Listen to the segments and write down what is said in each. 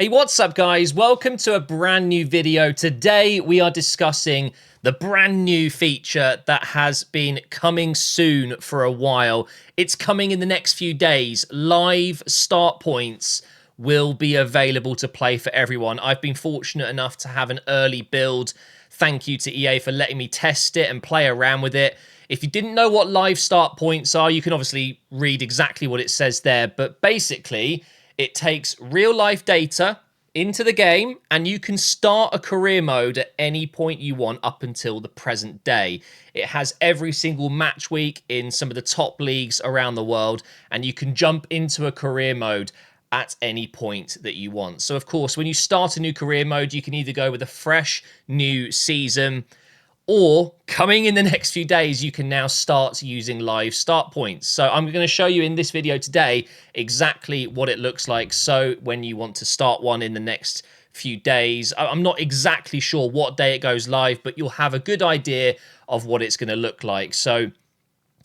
Hey, what's up guys? Welcome to a brand new video. Today we are discussing the brand new feature that has been coming soon for a while. It's coming in the next few days. Live start points will be available to play for everyone. I've been fortunate enough to have an early build. Thank you to EA for letting me test it and play around with it. If you didn't know what live start points are, you can obviously read exactly what it says there. But basically, it takes real life data into the game and you can start a career mode at any point you want up until the present day. It has every single match week in some of the top leagues around the world, and you can jump into a career mode at any point that you want. So of course, when you start a new career mode, you can either go with a fresh new season, or coming in the next few days, you can now start using live start points. So I'm going to show you in this video today exactly what it looks like. So when you want to start one in the next few days, I'm not exactly sure what day it goes live, but you'll have a good idea of what it's going to look like. So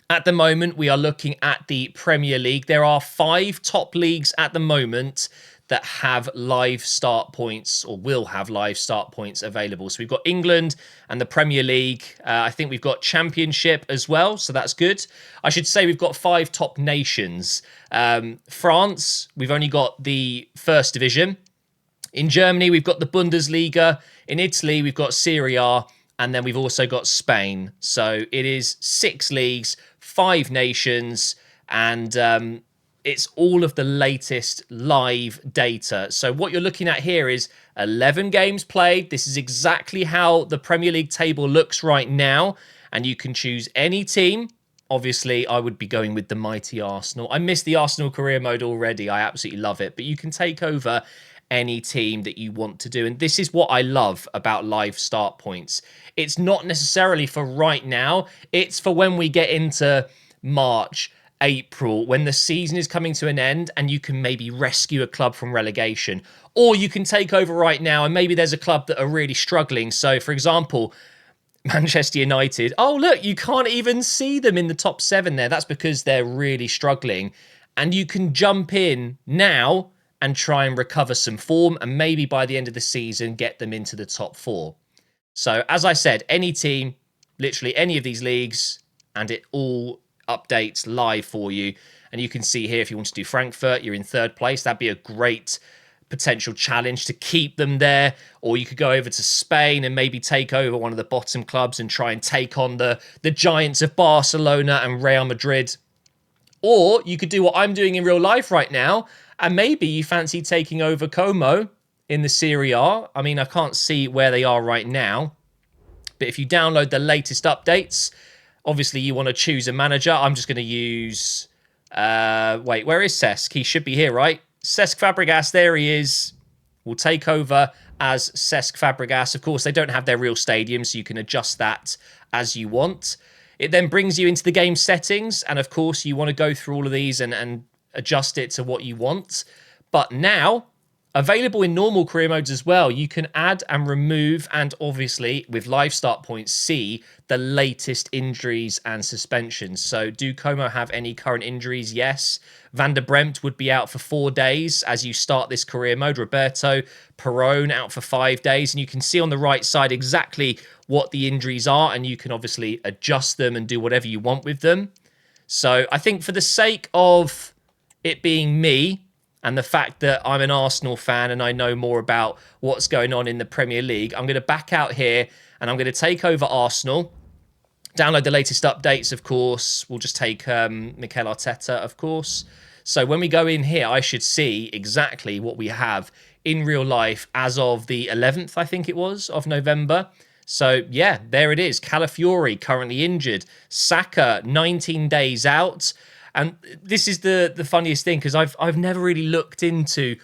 at the moment, we are looking at the Premier League. There are 5 top leagues at the moment that have live start points, or will have live start points available. So we've got England and the Premier League. I think we've got Championship as well, so that's good. I should say we've got 5 top nations. France, we've only got the first division. In Germany, we've got the Bundesliga. In Italy, we've got Serie A. And then we've also got Spain. So it is 6 leagues, 5 nations, and it's all of the latest live data. So what you're looking at here is 11 games played. This is exactly how the Premier League table looks right now. And you can choose any team. Obviously, I would be going with the mighty Arsenal. I miss the Arsenal career mode already. I absolutely love it. But you can take over any team that you want to do. And this is what I love about live start points. It's not necessarily for right now. It's for when we get into March, April, when the season is coming to an end and you can maybe rescue a club from relegation. Or you can take over right now and maybe there's a club that are really struggling. So, for example, Manchester United. Oh, look, you can't even see them in the top 7 there. That's because they're really struggling. And you can jump in now and try and recover some form, and maybe by the end of the season, get them into the top 4. So, as I said, any team, literally any of these leagues, and it all updates live for you. And you can see here, if you want to do Frankfurt, you're in 3rd place. That'd be a great potential challenge to keep them there. Or you could go over to Spain and maybe take over one of the bottom clubs and try and take on the giants of Barcelona and Real Madrid. Or you could do what I'm doing in real life right now, and maybe you fancy taking over Como in the Serie A. I mean, I can't see where they are right now. But if you download the latest updates, obviously you want to choose a manager. I'm just going to use... wait, where is Cesc? He should be here, right? Cesc Fabregas, there he is. We'll take over as Cesc Fabregas. Of course, they don't have their real stadium, so you can adjust that as you want. It then brings you into the game settings, and of course, you want to go through all of these and adjust it to what you want. But now, available in normal career modes as well, you can add and remove, and obviously with live start points, see the latest injuries and suspensions. So do Como have any current injuries? Yes. Van der Bremt would be out for 4 days as you start this career mode. Roberto Perón out for 5 days. And you can see on the right side exactly what the injuries are, and you can obviously adjust them and do whatever you want with them. So I think for the sake of it being me, and the fact that I'm an Arsenal fan and I know more about what's going on in the Premier League, I'm going to back out here and I'm going to take over Arsenal. Download the latest updates, of course. We'll just take Mikel Arteta, of course. So when we go in here, I should see exactly what we have in real life as of the 11th, I think it was, of November. So, yeah, there it is. Calafiori, currently injured. Saka, 19 days out. And this is the funniest thing, because I've never really looked into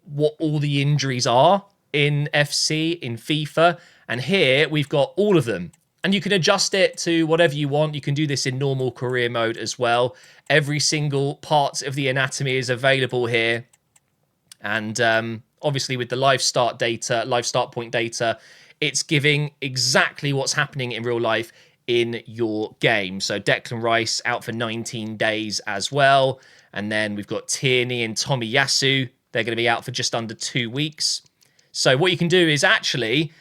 what all the injuries are in FC, in FIFA. And here we've got all of them. And you can adjust it to whatever you want. You can do this in normal career mode as well. Every single part of the anatomy is available here. And obviously with the live start point data, it's giving exactly what's happening in real life in your game. So Declan Rice out for 19 days as well. And then we've got Tierney and Tomiyasu They're going to be out for just under 2 weeks. So what you can do is actually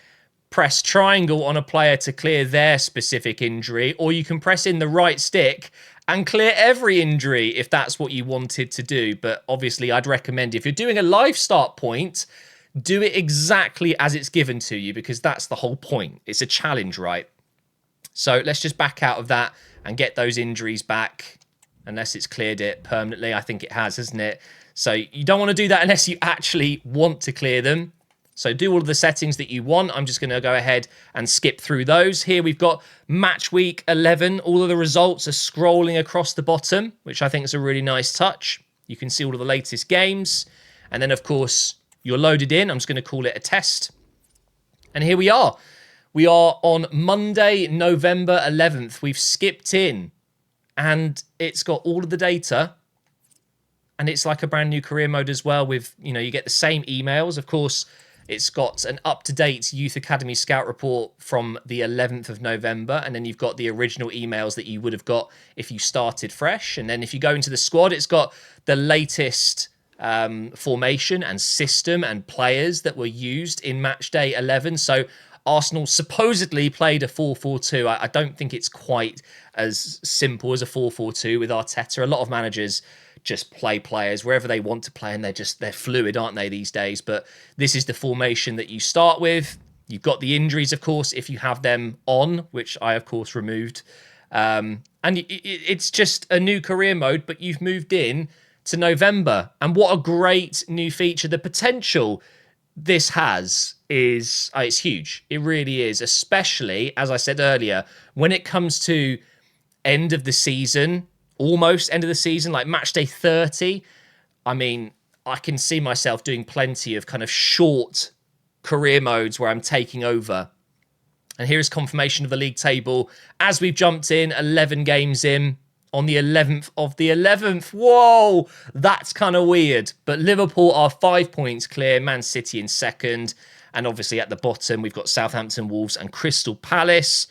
press triangle on a player to clear their specific injury, or you can press in the right stick and clear every injury if that's what you wanted to do. But obviously, I'd recommend if you're doing a live start point, do it exactly as it's given to you, because that's the whole point. It's a challenge, right? So let's just back out of that and get those injuries back, unless it's cleared it permanently. I think it has, hasn't it? So you don't want to do that unless you actually want to clear them. So do all of the settings that you want. I'm just going to go ahead and skip through those. Here we've got match week 11. All of the results are scrolling across the bottom, which I think is a really nice touch. You can see all of the latest games. And then, of course, you're loaded in. I'm just going to call it a test. And here we are. We are on Monday, November 11th. We've skipped in and it's got all of the data. And it's like a brand new career mode as well with, you know, you get the same emails. Of course, it's got an up-to-date Youth Academy Scout report from the 11th of November. And then you've got the original emails that you would have got if you started fresh. And then if you go into the squad, it's got the latest formation and system and players that were used in match day 11. So Arsenal supposedly played a 4-4-2. I don't think it's quite as simple as a 4-4-2 with Arteta. A lot of managers just play players wherever they want to play, and they're fluid, aren't they, these days? But this is the formation that you start with. You've got the injuries, of course, if you have them on, which I, of course, removed. And it's just a new career mode, but you've moved in to November. And what a great new feature. The potential this has is it's huge. It really is, especially, as I said earlier, when it comes to end of the season, almost end of the season, like match day 30. I mean, I can see myself doing plenty of kind of short career modes where I'm taking over. And here is confirmation of the league table as we've jumped in 11 games in on the 11th of the 11th. Whoa, that's kind of weird. But Liverpool are 5 points clear, Man City in second. And obviously at the bottom, we've got Southampton, Wolves and Crystal Palace.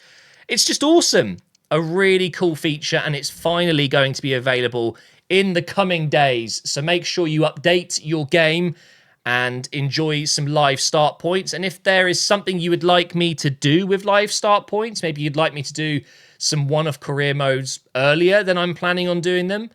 It's just awesome. A really cool feature, and it's finally going to be available in the coming days. So make sure you update your game and enjoy some live start points. And if there is something you would like me to do with live start points, maybe you'd like me to do some one-off career modes earlier than I'm planning on doing them,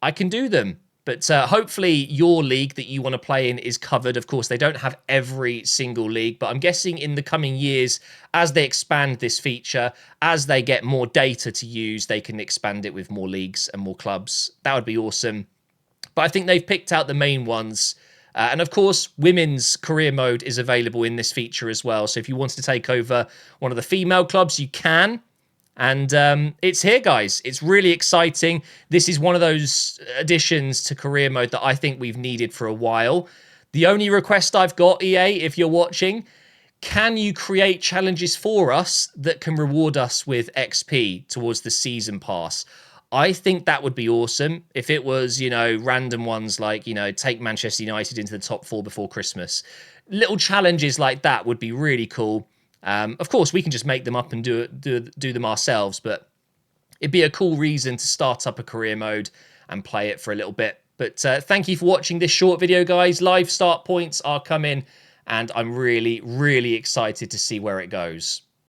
I can do them. But hopefully your league that you want to play in is covered. Of course, they don't have every single league, but I'm guessing in the coming years, as they expand this feature, as they get more data to use, they can expand it with more leagues and more clubs. That would be awesome. But I think they've picked out the main ones. And of course, women's career mode is available in this feature as well. So if you want to take over one of the female clubs, you can. And it's here, guys. It's really exciting. This is one of those additions to career mode that I think we've needed for a while. The only request I've got, EA, if you're watching, can you create challenges for us that can reward us with XP towards the season pass? I think that would be awesome if it was, you know, random ones like, you know, take Manchester United into the top 4 before Christmas. Little challenges like that would be really cool. Of course, we can just make them up and do them ourselves, but it'd be a cool reason to start up a career mode and play it for a little bit. But thank you for watching this short video, guys. Live start points are coming, and I'm really, really excited to see where it goes.